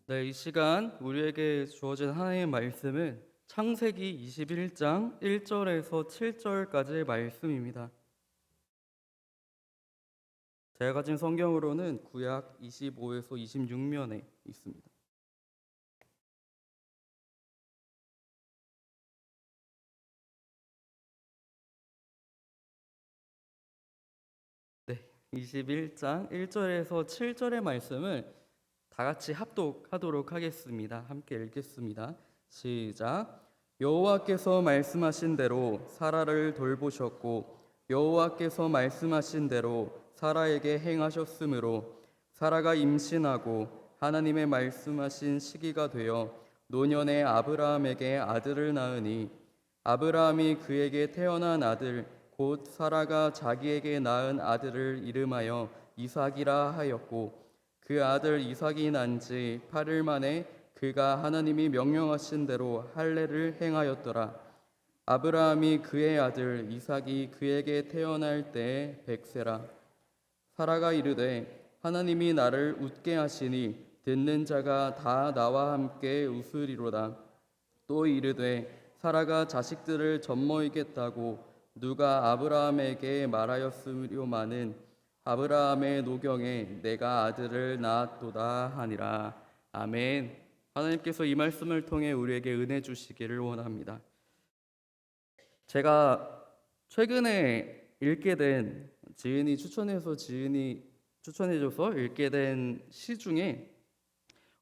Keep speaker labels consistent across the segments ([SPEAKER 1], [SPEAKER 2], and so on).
[SPEAKER 1] 네, 이 시간 우리에게 주어진 하나님의 말씀은 창세기 21장 1절에서 7절까지의 말씀입니다. 제가 가진 성경으로는 구약 25에서 26면에 있습니다. 네, 21장 1절에서 7절의 말씀을 다 같이 합독하도록 하겠습니다. 함께 읽겠습니다. 시작. 여호와께서 말씀하신 대로 사라를 돌보셨고 여호와께서 말씀하신 대로 사라에게 행하셨으므로 사라가 임신하고 하나님의 말씀하신 시기가 되어 노년에 아브라함에게 아들을 낳으니 아브라함이 그에게 태어난 아들 곧 사라가 자기에게 낳은 아들을 이름하여 이삭이라 하였고 그 아들 이삭이 난 지 8일 만에 그가 하나님이 명령하신 대로 할례를 행하였더라. 아브라함이 그의 아들 이삭이 그에게 태어날 때에 100세라. 사라가 이르되 하나님이 나를 웃게 하시니 듣는 자가 다 나와 함께 웃으리로다. 또 이르되 사라가 자식들을 젖먹이겠다고 누가 아브라함에게 말하였으려마는 아브라함의 노경에 내가 아들을 낳았도다 하니라. 아멘. 하나님께서 이 말씀을 통해 우리에게 은혜 주시기를 원합니다. 제가 최근에 읽게 된 지은이 추천해줘서 읽게 된 시 중에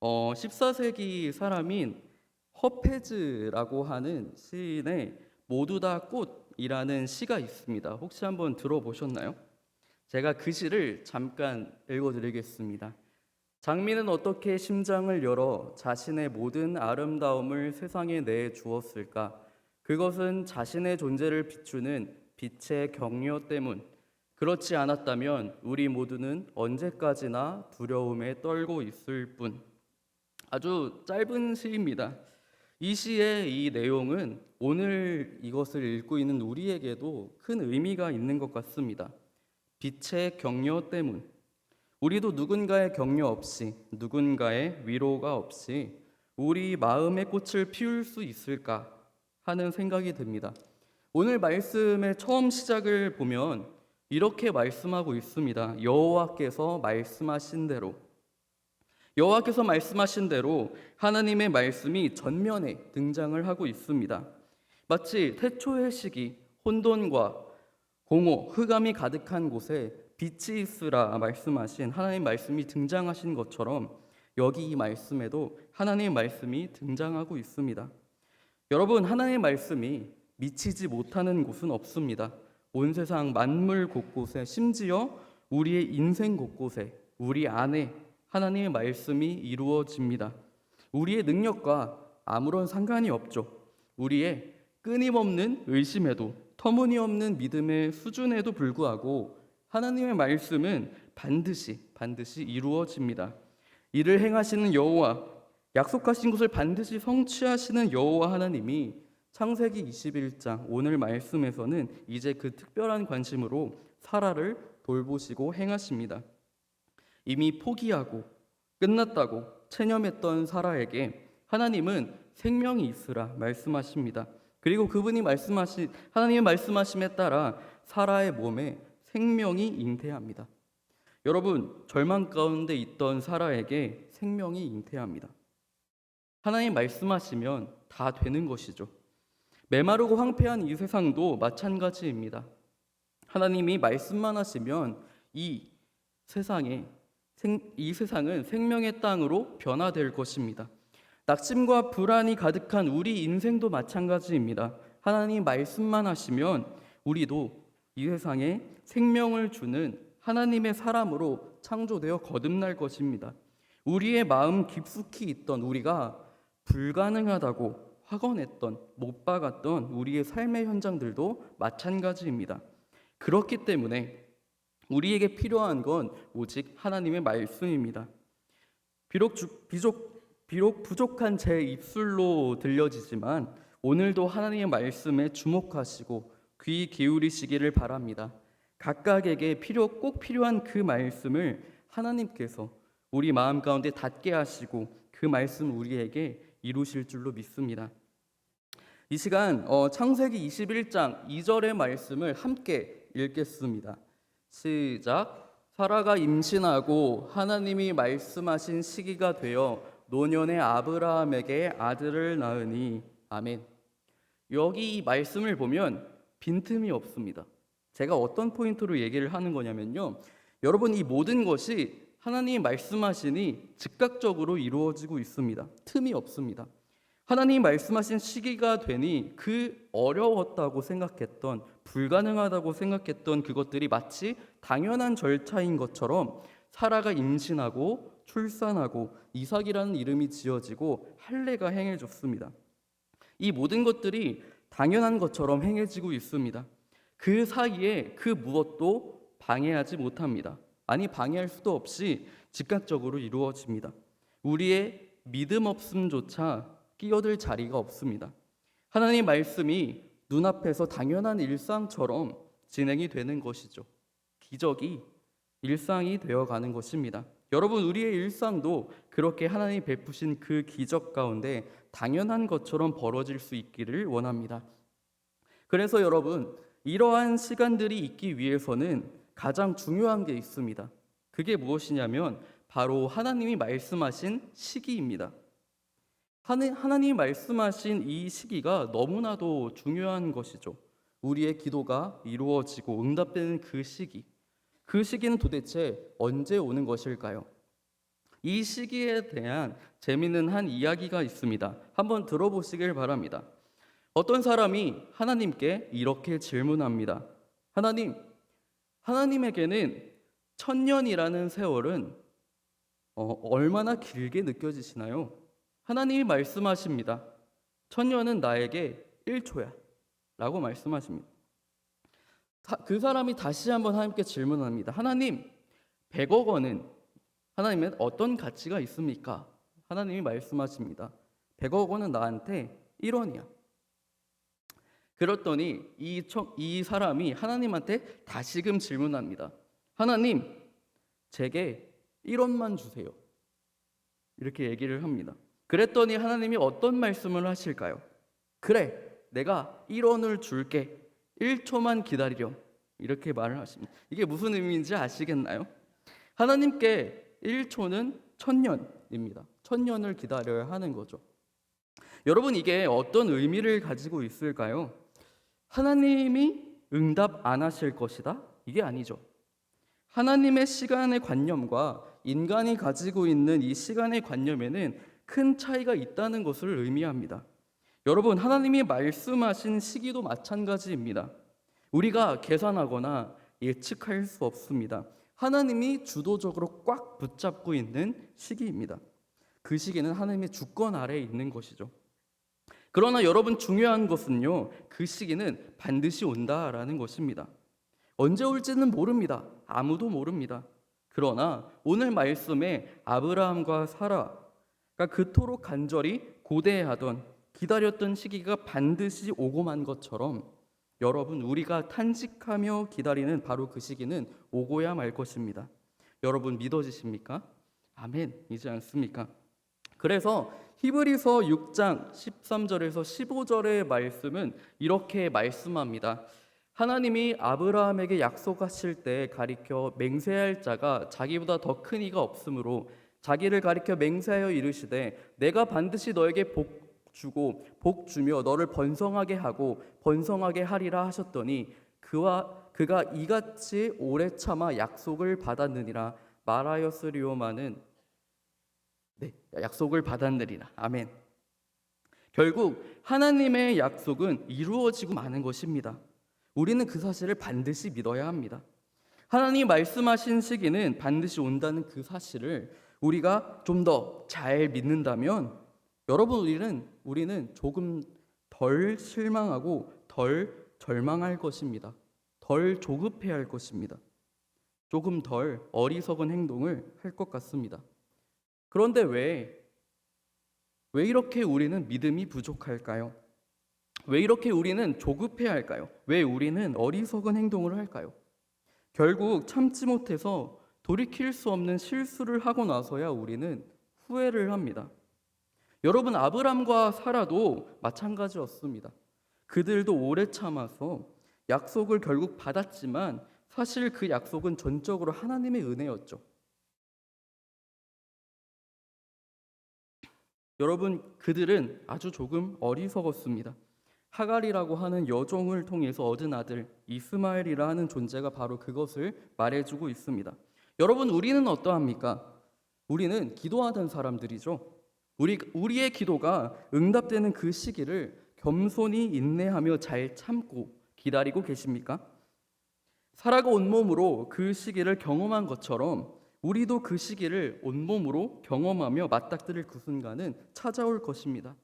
[SPEAKER 1] 14세기 사람인 허페즈라고 하는 시인의 모두 다 꽃이라는 시가 있습니다. 혹시 한번 들어보셨나요? 제가 그 시를 잠깐 읽어드리겠습니다. 장미는 어떻게 심장을 열어 자신의 모든 아름다움을 세상에 내주었을까? 그것은 자신의 존재를 비추는 빛의 격려 때문. 그렇지 않았다면 우리 모두는 언제까지나 두려움에 떨고 있을 뿐. 아주 짧은 시입니다. 이 시의 이 내용은 오늘 이것을 읽고 있는 우리에게도 큰 의미가 있는 것 같습니다. 빛의 격려 때문. 우리도 누군가의 격려 없이, 누군가의 위로가 없이 우리 마음의 꽃을 피울 수 있을까 하는 생각이 듭니다. 오늘 말씀의 처음 시작을 보면 이렇게 말씀하고 있습니다. 여호와께서 말씀하신 대로. 여호와께서 말씀하신 대로 하나님의 말씀이 전면에 등장을 하고 있습니다. 마치 태초의 시기, 혼돈과 공허, 흑암이 가득한 곳에 빛이 있으라 말씀하신 하나님의 말씀이 등장하신 것처럼 여기 이 말씀에도 하나님의 말씀이 등장하고 있습니다. 여러분, 하나님의 말씀이 미치지 못하는 곳은 없습니다. 온 세상 만물 곳곳에, 심지어 우리의 인생 곳곳에, 우리 안에 하나님의 말씀이 이루어집니다. 우리의 능력과 아무런 상관이 없죠. 우리의 끊임없는 의심에도, 터무니없는 믿음의 수준에도 불구하고 하나님의 말씀은 반드시 이루어집니다. 이를 행하시는 여호와, 약속하신 것을 반드시 성취하시는 여호와 하나님이 창세기 21장 오늘 말씀에서는 이제 그 특별한 관심으로 사라를 돌보시고 행하십니다. 이미 포기하고 끝났다고 체념했던 사라에게 하나님은 생명이 있으라 말씀하십니다. 그리고 그분이 하나님의 말씀하심에 따라 사라의 몸에 생명이 잉태합니다. 여러분, 절망 가운데 있던 사라에게 생명이 잉태합니다. 하나님 말씀하시면 다 되는 것이죠. 메마르고 황폐한 이 세상도 마찬가지입니다. 하나님이 말씀만 하시면 이 세상은 생명의 땅으로 변화될 것입니다. 낙심과 불안이 가득한 우리 인생도 마찬가지입니다. 하나님 말씀만 하시면 우리도 이 세상에 생명을 주는 하나님의 사람으로 창조되어 거듭날 것입니다. 우리의 마음 깊숙이 있던 우리가 불가능하다고 확언했던, 못 박았던 우리의 삶의 현장들도 마찬가지입니다. 그렇기 때문에 우리에게 필요한 건 오직 하나님의 말씀입니다. 비록 부족한 제 입술로 들려지지만 오늘도 하나님의 말씀에 주목하시고 귀 기울이시기를 바랍니다. 각각에게 꼭 필요한 그 말씀을 하나님께서 우리 마음 가운데 닿게 하시고 그 말씀 우리에게 이루실 줄로 믿습니다. 이 시간 창세기 21장 2절의 말씀을 함께 읽겠습니다. 시작. 사라가 임신하고 하나님이 말씀하신 시기가 되어 노년의 아브라함에게 아들을 낳으니. 아멘. 여기 이 말씀을 보면 빈틈이 없습니다. 제가 어떤 포인트로 얘기를 하는 거냐면요, 여러분, 이 모든 것이 하나님이 말씀하시니 즉각적으로 이루어지고 있습니다. 틈이 없습니다. 하나님이 말씀하신 시기가 되니 그 어려웠다고 생각했던, 불가능하다고 생각했던 그것들이 마치 당연한 절차인 것처럼 사라가 임신하고 출산하고 이삭이라는 이름이 지어지고 할례가 행해졌습니다. 이 모든 것들이 당연한 것처럼 행해지고 있습니다. 그 사이에 그 무엇도 방해하지 못합니다. 아니, 방해할 수도 없이 즉각적으로 이루어집니다. 우리의 믿음 없음조차 끼어들 자리가 없습니다. 하나님의 말씀이 눈앞에서 당연한 일상처럼 진행이 되는 것이죠. 기적이 일상이 되어가는 것입니다. 여러분, 우리의 일상도 그렇게 하나님이 베푸신 그 기적 가운데 당연한 것처럼 벌어질 수 있기를 원합니다. 그래서 여러분, 이러한 시간들이 있기 위해서는 가장 중요한 게 있습니다. 그게 무엇이냐면 바로 하나님이 말씀하신 시기입니다. 하나님이 말씀하신 이 시기가 너무나도 중요한 것이죠. 우리의 기도가 이루어지고 응답되는 그 시기. 그 시기는 도대체 언제 오는 것일까요? 이 시기에 대한 재미있는 한 이야기가 있습니다. 한번 들어보시길 바랍니다. 어떤 사람이 하나님께 이렇게 질문합니다. 하나님에게는 1000년이라는 세월은 얼마나 길게 느껴지시나요? 하나님이 말씀하십니다. 1000년은 나에게 1초야 라고 말씀하십니다. 그 사람이 다시 한번 하나님께 질문합니다. 하나님, 100억 원은 하나님은 어떤 가치가 있습니까? 하나님이 말씀하십니다. 100억 원은 나한테 1원이야. 그랬더니 이 사람이 하나님한테 다시금 질문합니다. 하나님, 제게 1원만 주세요. 이렇게 얘기를 합니다. 그랬더니 하나님이 어떤 말씀을 하실까요? 그래, 내가 1원을 줄게. 1초만 기다리렴. 이렇게 말을 하십니다. 이게 무슨 의미인지 아시겠나요? 하나님께 1초는 1000년입니다. 1000년을 기다려야 하는 거죠. 여러분, 이게 어떤 의미를 가지고 있을까요? 하나님이 응답 안 하실 것이다? 이게 아니죠. 하나님의 시간의 관념과 인간이 가지고 있는 이 시간의 관념에는 큰 차이가 있다는 것을 의미합니다. 여러분, 하나님이 말씀하신 시기도 마찬가지입니다. 우리가 계산하거나 예측할 수 없습니다. 하나님이 주도적으로 꽉 붙잡고 있는 시기입니다. 그 시기는 하나님의 주권 아래에 있는 것이죠. 그러나 여러분, 중요한 것은요, 그 시기는 반드시 온다라는 것입니다. 언제 올지는 모릅니다. 아무도 모릅니다. 그러나 오늘 말씀에 아브라함과 사라가 그토록 간절히 고대하던, 기다렸던 시기가 반드시 오고 만 것처럼 여러분, 우리가 탄식하며 기다리는 바로 그 시기는 오고야 말 것입니다. 여러분, 믿어지십니까? 아멘이지 않습니까? 그래서 히브리서 6장 13절에서 15절의 말씀은 이렇게 말씀합니다. 하나님이 아브라함에게 약속하실 때 가리켜 맹세할 자가 자기보다 더 큰 이가 없으므로 자기를 가리켜 맹세하여 이르시되 내가 반드시 너에게 복 주고 복 주며 너를 번성하게 하고 번성하게 하리라 하셨더니 그가 이같이 오래 참아 약속을 받았느니라 말하였으리오마는 약속을 받았느니라. 아멘. 결국 하나님의 약속은 이루어지고 마는 것입니다. 우리는 그 사실을 반드시 믿어야 합니다. 하나님이 말씀하신 시기는 반드시 온다는 그 사실을 우리가 좀 더 잘 믿는다면 여러분, 우리는 조금 덜 실망하고 덜 절망할 것입니다. 덜 조급해야 할 것입니다. 조금 덜 어리석은 행동을 할 것 같습니다. 그런데 왜 이렇게 우리는 믿음이 부족할까요? 왜 이렇게 우리는 조급해야 할까요? 왜 우리는 어리석은 행동을 할까요? 결국 참지 못해서 돌이킬 수 없는 실수를 하고 나서야 우리는 후회를 합니다. 여러분, 아브람과 사라도 마찬가지였습니다. 그들도 오래 참아서 약속을 결국 받았지만 사실 그 약속은 전적으로 하나님의 은혜였죠. 여러분, 그들은 아주 조금 어리석었습니다. 하갈이라고 하는 여종을 통해서 얻은 아들 이스마엘이라 하는 존재가 바로 그것을 말해주고 있습니다. 여러분, 우리는 어떠합니까? 우리는 기도하던 사람들이죠. 우리의 기도가 응답되는 그 시기를 겸손히 인내하며 잘 참고 기다리고 계십니까? 사라가 온몸으로 그 시기를 경험한 것처럼 우리도 그 시기를 온몸으로 경험하며 맞닥뜨릴 그 순간은 찾아올 것입니다.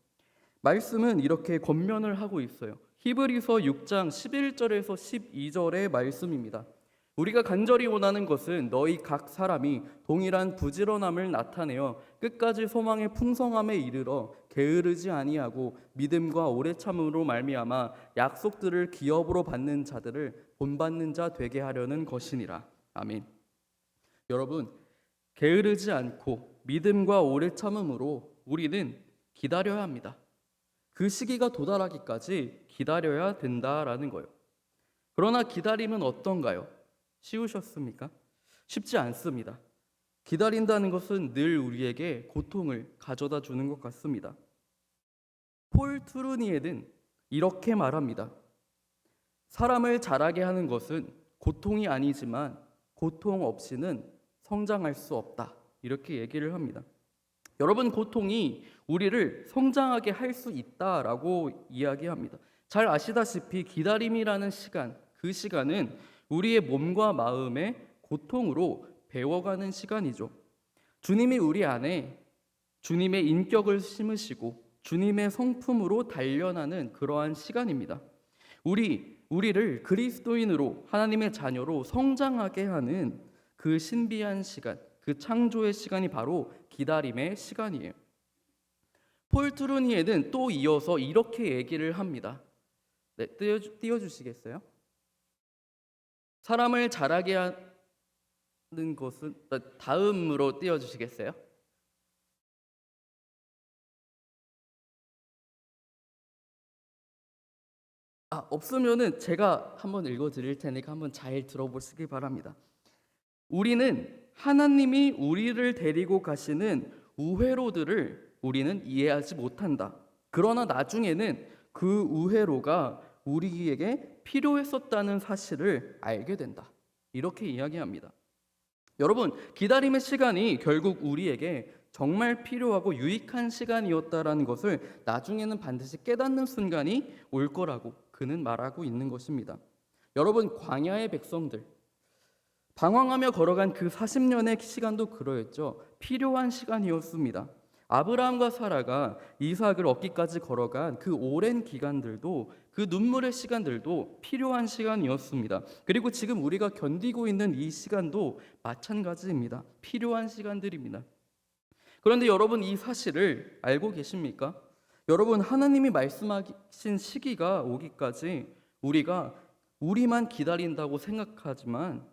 [SPEAKER 1] 말씀은 이렇게 권면을 하고 있어요. 히브리서 6장 11절에서 12절의 말씀입니다. 우리가 간절히 원하는 것은 너희 각 사람이 동일한 부지런함을 나타내어 끝까지 소망의 풍성함에 이르러 게으르지 아니하고 믿음과 오래 참음으로 말미암아 약속들을 기업으로 받는 자들을 본받는 자 되게 하려는 것이니라. 아멘. 여러분, 게으르지 않고 믿음과 오래 참음으로 우리는 기다려야 합니다. 그 시기가 도달하기까지 기다려야 된다라는 거예요. 그러나 기다림은 어떤가요? 쉬우셨습니까? 쉽지 않습니다. 기다린다는 것은 늘 우리에게 고통을 가져다 주는 것 같습니다. 폴 투르니에는 이렇게 말합니다. 사람을 자라게 하는 것은 고통이 아니지만 고통 없이는 성장할 수 없다. 이렇게 얘기를 합니다. 여러분, 고통이 우리를 성장하게 할 수 있다라고 이야기합니다. 잘 아시다시피 기다림이라는 시간, 그 시간은 우리의 몸과 마음의 고통으로 배워가는 시간이죠. 주님이 우리 안에 주님의 인격을 심으시고 주님의 성품으로 단련하는 그러한 시간입니다. 우리를 그리스도인으로 하나님의 자녀로 성장하게 하는 그 신비한 시간, 그 창조의 시간이 바로 기다림의 시간이에요. 폴 투르니에는 또 이어서 이렇게 얘기를 합니다. 네, 띄워주시겠어요? 사람을 자라게 하는 것은 다음으로 띄워주시겠어요? 없으면은 제가 한번 읽어드릴 테니까 한번 잘 들어보시기 바랍니다. 우리는 하나님이 우리를 데리고 가시는 우회로들을 우리는 이해하지 못한다. 그러나 나중에는 그 우회로가 우리에게 필요했었다는 사실을 알게 된다. 이렇게 이야기합니다. 여러분, 기다림의 시간이 결국 우리에게 정말 필요하고 유익한 시간이었다라는 것을 나중에는 반드시 깨닫는 순간이 올 거라고 그는 말하고 있는 것입니다. 여러분, 광야의 백성들, 방황하며 걸어간 그 40년의 시간도 그러했죠. 필요한 시간이었습니다. 아브라함과 사라가 이삭을 얻기까지 걸어간 그 오랜 기간들도, 그 눈물의 시간들도 필요한 시간이었습니다. 그리고 지금 우리가 견디고 있는 이 시간도 마찬가지입니다. 필요한 시간들입니다. 그런데 여러분, 이 사실을 알고 계십니까? 여러분, 하나님이 말씀하신 시기가 오기까지 우리가 우리만 기다린다고 생각하지만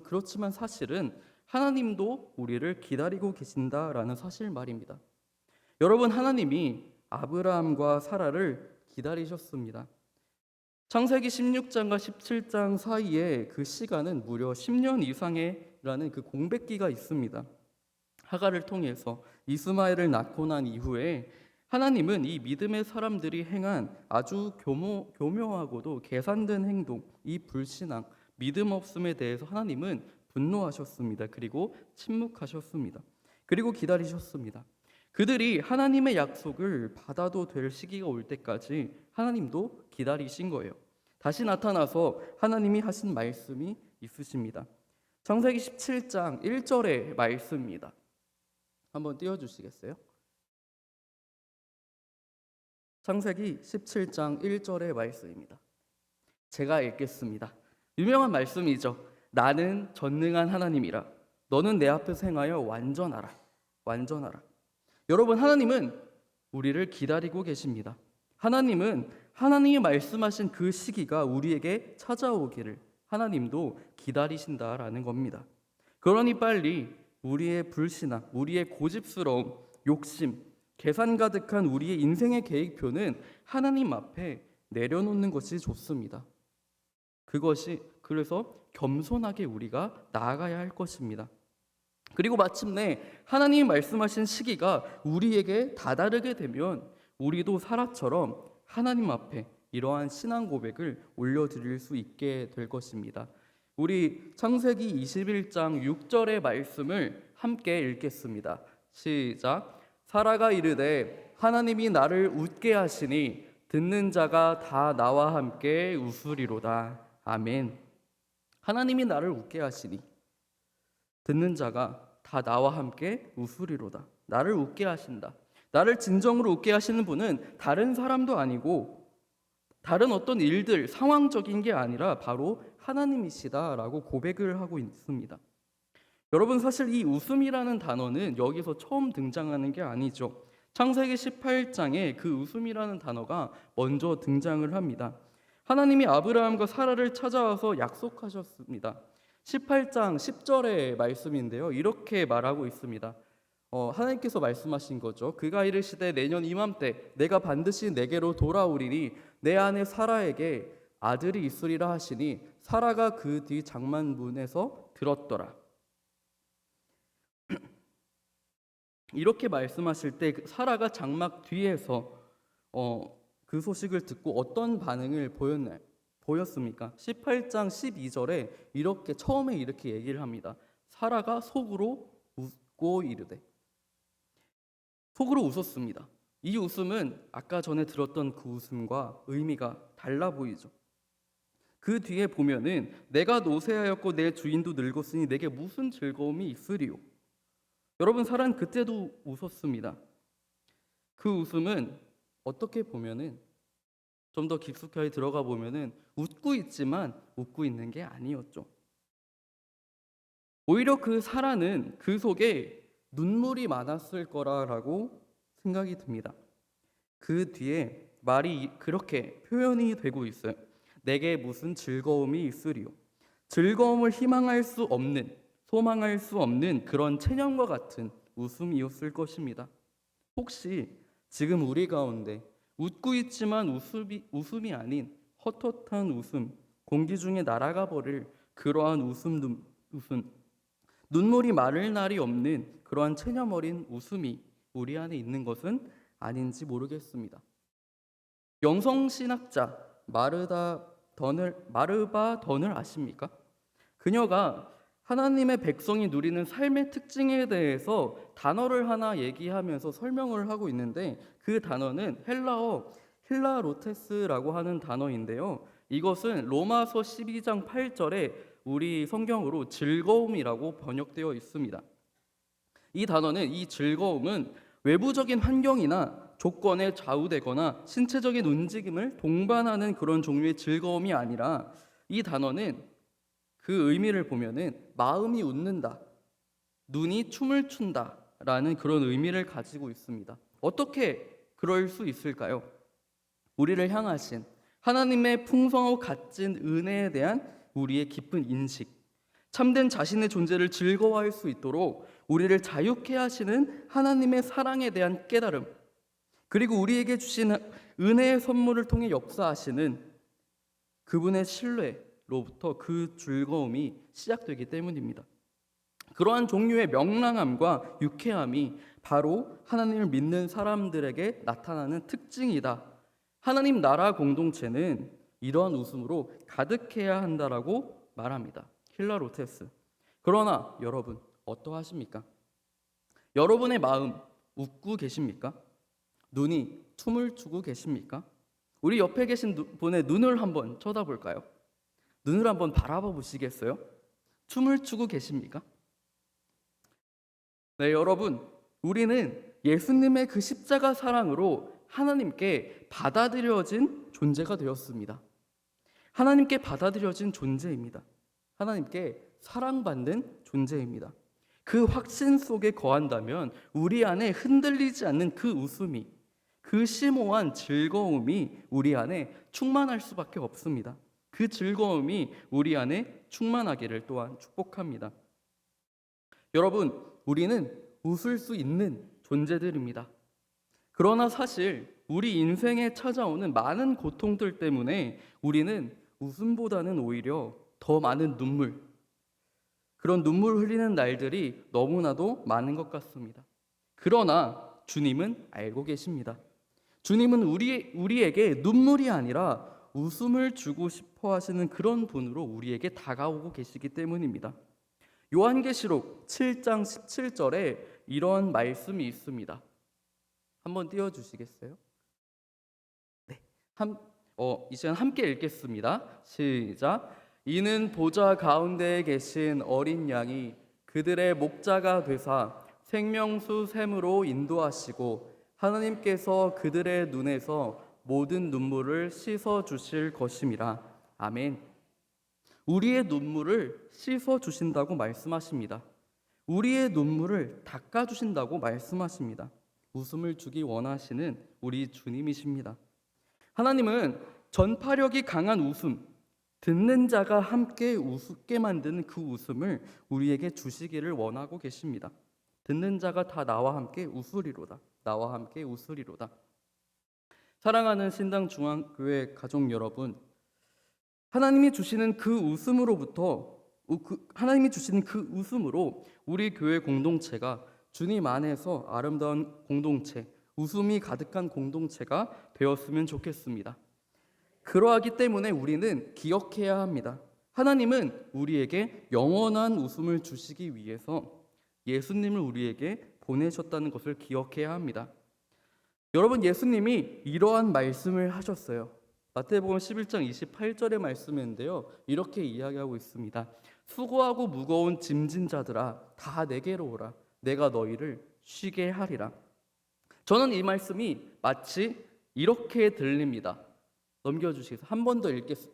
[SPEAKER 1] 그렇지만 사실은 하나님도 우리를 기다리고 계신다라는 사실 말입니다. 여러분, 하나님이 아브라함과 사라를 기다리셨습니다. 창세기 16장과 17장 사이에 그 시간은 무려 10년 이상이라는 그 공백기가 있습니다. 하갈을 통해서 이스마엘을 낳고 난 이후에 하나님은 이 믿음의 사람들이 행한 아주 교묘하고도 계산된 행동, 이 불신앙, 믿음 없음에 대해서 하나님은 분노하셨습니다. 그리고 침묵하셨습니다. 그리고 기다리셨습니다. 그들이 하나님의 약속을 받아도 될 시기가 올 때까지 하나님도 기다리신 거예요. 다시 나타나서 하나님이 하신 말씀이 있으십니다. 창세기 17장 1절의 말씀입니다. 한번 띄워주시겠어요? 창세기 17장 1절의 말씀입니다. 제가 읽겠습니다. 유명한 말씀이죠. 나는 전능한 하나님이라. 너는 내 앞에서 행하여 완전하라. 완전하라. 여러분, 하나님은 우리를 기다리고 계십니다. 하나님은 하나님이 말씀하신 그 시기가 우리에게 찾아오기를 하나님도 기다리신다라는 겁니다. 그러니 빨리 우리의 불신앙, 우리의 고집스러움, 욕심, 계산 가득한 우리의 인생의 계획표는 하나님 앞에 내려놓는 것이 좋습니다. 그것이 그래서 겸손하게 우리가 나아가야 할 것입니다. 그리고 마침내 하나님이 말씀하신 시기가 우리에게 다다르게 되면 우리도 사라처럼 하나님 앞에 이러한 신앙 고백을 올려드릴 수 있게 될 것입니다. 우리 창세기 21장 6절의 말씀을 함께 읽겠습니다. 시작. 사라가 이르되 하나님이 나를 웃게 하시니 듣는 자가 다 나와 함께 웃으리로다. 아멘. 하나님이 나를 웃게 하시니 듣는 자가 다 나와 함께 웃으리로다. 나를 웃게 하신다. 나를 진정으로 웃게 하시는 분은 다른 사람도 아니고 다른 어떤 일들, 상황적인 게 아니라 바로 하나님이시다라고 고백을 하고 있습니다. 여러분, 사실 이 웃음이라는 단어는 여기서 처음 등장하는 게 아니죠. 창세기 18장에 그 웃음이라는 단어가 먼저 등장을 합니다. 하나님이 아브라함과 사라를 찾아와서 약속하셨습니다. 18장 10절의 말씀인데요. 이렇게 말하고 있습니다. 하나님께서 말씀하신 거죠. 그가 이르시되 내년 이맘때 내가 반드시 내게로 돌아오리니 내 아내 사라에게 아들이 있으리라 하시니 사라가 그 뒤 장만문에서 들었더라. 이렇게 말씀하실 때 사라가 장막 뒤에서 그 소식을 듣고 어떤 반응을 보였습니까? 18장 12절에 이렇게 처음에 이렇게 얘기를 합니다. 사라가 속으로 웃고 이르되. 속으로 웃었습니다. 이 웃음은 아까 전에 들었던 그 웃음과 의미가 달라 보이죠. 그 뒤에 보면은 내가 노쇠하였고 내 주인도 늙었으니 내게 무슨 즐거움이 있으리요. 여러분, 사라는 그때도 웃었습니다. 그 웃음은 어떻게 보면은 좀 더 깊숙하게 들어가 보면은 웃고 있지만 웃고 있는 게 아니었죠. 오히려 그 사라는 그 속에 눈물이 많았을 거라고 생각이 듭니다. 그 뒤에 말이 그렇게 표현이 되고 있어요. 내게 무슨 즐거움이 있으리요. 즐거움을 희망할 수 없는, 소망할 수 없는 그런 체념과 같은 웃음이었을 것입니다. 혹시 지금 우리 가운데 웃고 있지만 웃음이 아닌 헛헛한 웃음, 공기 중에 날아가 버릴 그러한 웃음, 눈물이 마를 날이 없는 그러한 체념 어린 웃음이 우리 안에 있는 것은 아닌지 모르겠습니다. 영성신학자 마르바 던을 아십니까? 그녀가 하나님의 백성이 누리는 삶의 특징에 대해서 단어를 하나 얘기하면서 설명을 하고 있는데 그 단어는 헬라어 힐라로테스라고 하는 단어인데요. 이것은 로마서 12장 8절에 우리 성경으로 즐거움이라고 번역되어 있습니다. 이 단어는 이 즐거움은 외부적인 환경이나 조건에 좌우되거나 신체적인 움직임을 동반하는 그런 종류의 즐거움이 아니라 이 단어는 그 의미를 보면은 마음이 웃는다, 눈이 춤을 춘다라는 그런 의미를 가지고 있습니다. 어떻게 그럴 수 있을까요? 우리를 향하신 하나님의 풍성하고 값진 은혜에 대한 우리의 깊은 인식, 참된 자신의 존재를 즐거워할 수 있도록 우리를 자유케 하시는 하나님의 사랑에 대한 깨달음, 그리고 우리에게 주신 은혜의 선물을 통해 역사하시는 그분의 신뢰로부터 그 즐거움이 시작되기 때문입니다. 그러한 종류의 명랑함과 유쾌함이 바로 하나님을 믿는 사람들에게 나타나는 특징이다. 하나님 나라 공동체는 이러한 웃음으로 가득해야 한다라고 말합니다. 힐라로테스. 그러나 여러분 어떠하십니까? 여러분의 마음 웃고 계십니까? 눈이 춤을 추고 계십니까? 우리 옆에 계신 분의 눈을 한번 쳐다볼까요? 눈을 한번 바라봐 보시겠어요? 춤을 추고 계십니까? 네, 여러분, 우리는 예수님의 그 십자가 사랑으로 하나님께 받아들여진 존재가 되었습니다. 하나님께 받아들여진 존재입니다. 하나님께 사랑받는 존재입니다. 그 확신 속에 거한다면 우리 안에 흔들리지 않는 그 웃음이, 그 심오한 즐거움이 우리 안에 충만할 수밖에 없습니다. 그 즐거움이 우리 안에 충만하기를 또한 축복합니다. 여러분, 우리는 웃을 수 있는 존재들입니다. 그러나 사실 우리 인생에 찾아오는 많은 고통들 때문에 우리는 웃음보다는 오히려 더 많은 눈물, 그런 눈물 흘리는 날들이 너무나도 많은 것 같습니다. 그러나 주님은 알고 계십니다. 주님은 우리에게 눈물이 아니라 웃음을 주고 싶어 하시는 그런 분으로 우리에게 다가오고 계시기 때문입니다. 요한계시록 7장 17절에 이런 말씀이 있습니다. 한번 띄워주시겠어요? 네, 이 시간 함께 읽겠습니다. 시작. 이는 보좌 가운데에 계신 어린 양이 그들의 목자가 되사 생명수 샘으로 인도하시고 하나님께서 그들의 눈에서 모든 눈물을 씻어 주실 것임이라. 아멘. 우리의 눈물을 씻어 주신다고 말씀하십니다. 우리의 눈물을 닦아 주신다고 말씀하십니다. 웃음을 주기 원하시는 우리 주님이십니다. 하나님은 전파력이 강한 웃음, 듣는 자가 함께 웃게 만드는 그 웃음을 우리에게 주시기를 원하고 계십니다. 듣는 자가 다 나와 함께 웃으리로다. 나와 함께 웃으리로다. 사랑하는 신당중앙교회 가족 여러분, 하나님이 주시는 그 웃음으로 우리 교회 공동체가 주님 안에서 아름다운 공동체, 웃음이 가득한 공동체가 되었으면 좋겠습니다. 그러하기 때문에 우리는 기억해야 합니다. 하나님은 우리에게 영원한 웃음을 주시기 위해서 예수님을 우리에게 보내셨다는 것을 기억해야 합니다. 여러분, 예수님이 이러한 말씀을 하셨어요. 마태복음 11장 28절의 말씀인데요, 이렇게 이야기하고 있습니다. 수고하고 무거운 짐진 자들아, 다 내게로 오라. 내가 너희를 쉬게 하리라. 저는 이 말씀이 마치 이렇게 들립니다. 넘겨주시겠어요? 한 번 더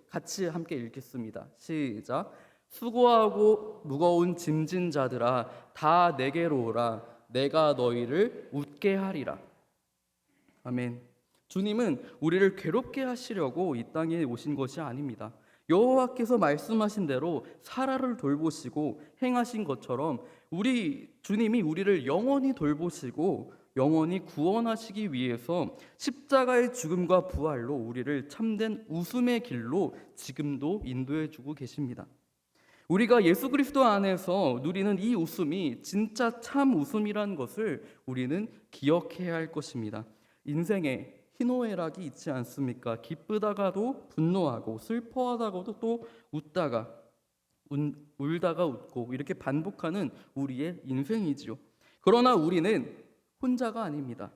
[SPEAKER 1] 같이 함께 읽겠습니다. 시작. 수고하고 무거운 짐진 자들아, 다 내게로 오라. 내가 너희를 웃게 하리라. 아멘. 주님은 우리를 괴롭게 하시려고 이 땅에 오신 것이 아닙니다. 여호와께서 말씀하신 대로 사라를 돌보시고 행하신 것처럼 우리 주님이 우리를 영원히 돌보시고 영원히 구원하시기 위해서 십자가의 죽음과 부활로 우리를 참된 웃음의 길로 지금도 인도해 주고 계십니다. 우리가 예수 그리스도 안에서 누리는 이 웃음이 진짜 참 웃음이라는 것을 우리는 기억해야 할 것입니다. 인생에 희노애락이 있지 않습니까? 기쁘다가도 분노하고 슬퍼하다가도 또 울다가 웃고 이렇게 반복하는 우리의 인생이지요. 그러나 우리는 혼자가 아닙니다.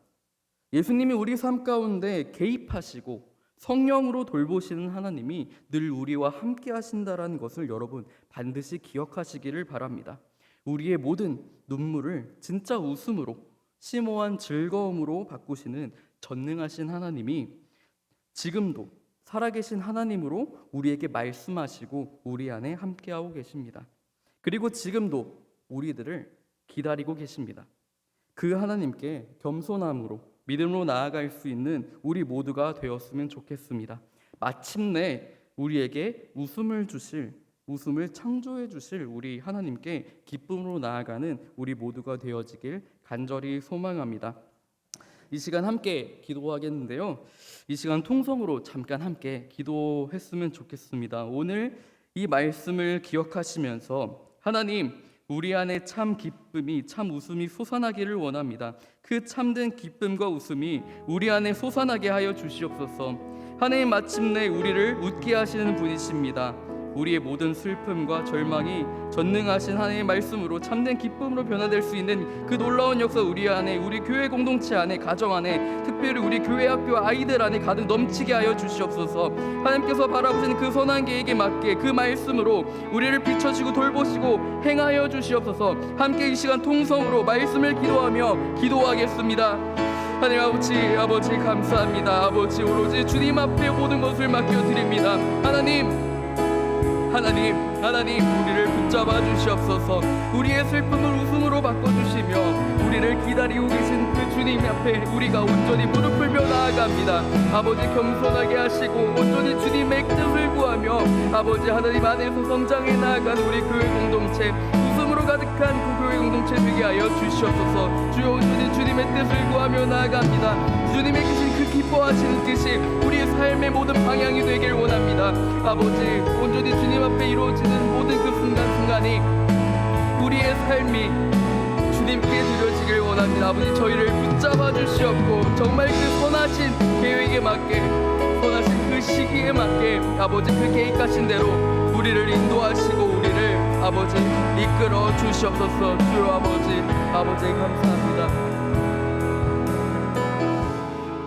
[SPEAKER 1] 예수님이 우리 삶 가운데 개입하시고 성령으로 돌보시는 하나님이 늘 우리와 함께 하신다라는 것을 여러분 반드시 기억하시기를 바랍니다. 우리의 모든 눈물을 진짜 웃음으로, 심오한 즐거움으로 바꾸시는 전능하신 하나님이 지금도 살아계신 하나님으로 우리에게 말씀하시고 우리 안에 함께하고 계십니다. 그리고 지금도 우리들을 기다리고 계십니다. 그 하나님께 겸손함으로 믿음으로 나아갈 수 있는 우리 모두가 되었으면 좋겠습니다. 마침내 우리에게 웃음을 창조해 주실 우리 하나님께 기쁨으로 나아가는 우리 모두가 되어지길 간절히 소망합니다. 이 시간 함께 기도하겠는데요, 이 시간 통성으로 잠깐 함께 기도했으면 좋겠습니다. 오늘 이 말씀을 기억하시면서 하나님, 우리 안에 참 기쁨이, 참 웃음이 솟아나기를 원합니다. 그 참된 기쁨과 웃음이 우리 안에 솟아나게 하여 주시옵소서. 하나님, 마침내 우리를 웃게 하시는 분이십니다. 우리의 모든 슬픔과 절망이 전능하신 하나님의 말씀으로 참된 기쁨으로 변화될 수 있는 그 놀라운 역사 우리 안에, 우리 교회 공동체 안에, 가정 안에, 특별히 우리 교회 학교 아이들 안에 가득 넘치게 하여 주시옵소서. 하나님께서 바라보시는 그 선한 계획에 맞게 그 말씀으로 우리를 비춰주시고 돌보시고 행하여 주시옵소서. 함께 이 시간 통성으로 말씀을 기도하겠습니다. 하나님 아버지 감사합니다. 아버지, 오로지 주님 앞에 모든 것을 맡겨드립니다. 하나님 우리를 붙잡아 주시옵소서. 우리의 슬픔을 웃음으로 바꿔주시며 우리를 기다리고 계신 그 주님 앞에 우리가 온전히 무릎 꿇며 나아갑니다. 아버지, 겸손하게 하시고 온전히 주님의 뜻을 구하며 아버지 하나님 안에서 성장해 나아가는 우리 교회 공동체 웃음으로 가득한 그 교회 공동체 되게 하여 주시옵소서. 주여 온전히 주님의 뜻을 구하며 나아갑니다. 주님의 계신 그 기뻐하시는 뜻이 우리의 삶의 모든 방향이 되길 원합니다. 아버지, 온전히 주님 앞에 이루어지는 모든 그 순간순간이 우리의 삶이 주님께 드려지길 원합니다. 아버지, 저희를 붙잡아 주시옵고 정말 그 선하신 계획에 맞게, 선하신 그 시기에 맞게 아버지 그 계획하신 대로 우리를 인도하시고 우리를 아버지 이끌어 주시옵소서. 주여 아버지 감사합니다.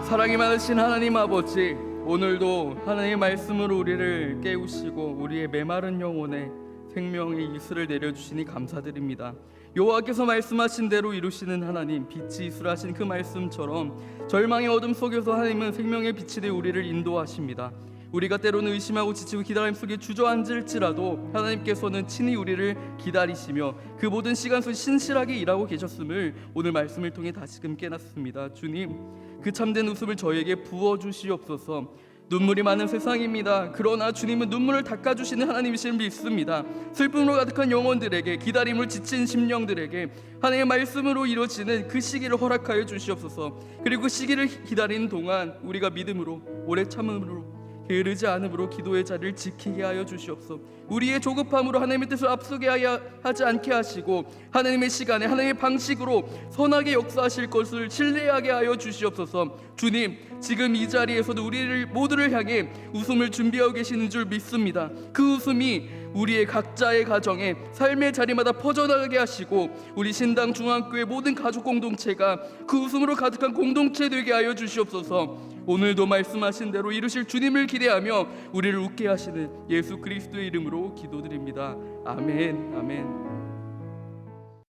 [SPEAKER 1] 사랑이 많으신 하나님 아버지, 오늘도 하나님의 말씀으로 우리를 깨우시고 우리의 메마른 영혼에 생명의 이슬을 내려주시니 감사드립니다. 여호와께서 말씀하신 대로 이루시는 하나님, 빛이 이슬하신 그 말씀처럼 절망의 어둠 속에서 하나님은 생명의 빛이 되어 우리를 인도하십니다. 우리가 때로는 의심하고 지치고 기다림 속에 주저앉을지라도 하나님께서는 친히 우리를 기다리시며 그 모든 시간 속에 신실하게 일하고 계셨음을 오늘 말씀을 통해 다시금 깨닫습니다. 주님, 그 참된 웃음을 저에게 부어주시옵소서. 눈물이 많은 세상입니다. 그러나 주님은 눈물을 닦아주시는 하나님이심을 믿습니다. 슬픔으로 가득한 영혼들에게, 기다림을 지친 심령들에게 하나님의 말씀으로 이루어지는 그 시기를 허락하여 주시옵소서. 그리고 그 시기를 기다리는 동안 우리가 믿음으로, 오래 참음으로, 게으르지 않음으로 기도의 자리를 지키게 하여 주시옵소서. 우리의 조급함으로 하나님의 뜻을 앞서게 하지 않게 하시고 하나님의 시간에 하나님의 방식으로 선하게 역사하실 것을 신뢰하게 하여 주시옵소서. 주님, 지금 이 자리에서도 우리를 모두를 향해 웃음을 준비하고 계시는 줄 믿습니다. 그 웃음이 우리의 각자의 가정에 삶의 자리마다 퍼져나가게 하시고 우리 신당 중앙교회 모든 가족 공동체가 그 웃음으로 가득한 공동체 되게 하여 주시옵소서. 오늘도 말씀하신 대로 이루실 주님을 기대하며 우리를 웃게 하시는 예수 그리스도의 이름으로 기도드립니다. 아멘.